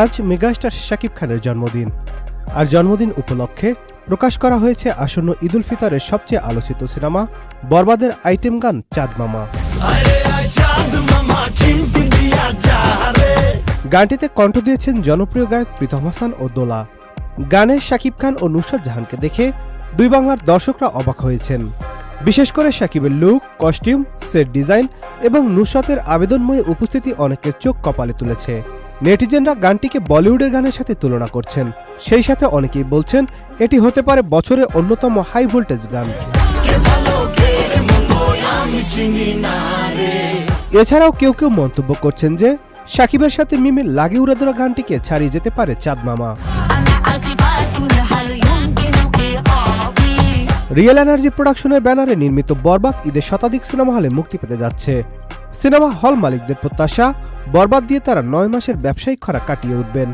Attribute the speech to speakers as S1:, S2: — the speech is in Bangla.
S1: আজ মেগাস্টার শাকিব খানের জন্মদিন। আর জন্মদিন উপলক্ষে প্রকাশ করা হয়েছে আসন্ন ঈদুল ফিতরের সবচেয়ে আলোচিত সিনেমা বরবাদের আইটেম গান চাঁদ মামা। গানটিতে কণ্ঠ দিয়েছেন জনপ্রিয় গায়ক প্রীতম হাসান ও দোলা। গানে শাকিব খান ও নুসরাত জাহানকে দেখে দুই বাংলার দর্শকরা অবাক হয়েছেন। বিশেষ করে শাকিবের লুক, কস্টিউম, সেট ডিজাইন এবং নুসরাতের আবেদনময়ী উপস্থিতি অনেকের চোখ কপালে তুলেছে। নেটিজেনরা গানটিকে বলিউডের গানের সাথে তুলনা করছেন, সেই সাথে অনেকেই বলছেন এটি হতে পারে বছরের অন্যতম হাই ভোল্টেজ গান। এছাড়াও কেউ কেউ মন্তব্য করছেন যে শাকিবের সাথে মিমের লাগে উড়ে ধরা গানটিকে ছাড়িয়ে যেতে পারে চাঁদ মামা। রিয়েল এনার্জি প্রোডাকশনের ব্যানারে নির্মিত বরবাদ ঈদের শতাধিক সিনেমা হলে মুক্তি পেতে যাচ্ছে। সিনেমা হল মালিকদের প্রত্যাশা, বরবাদ দিয়ে তারা 9 মাসের ব্যবসায়িক খরা কাটিয়ে উঠবেন।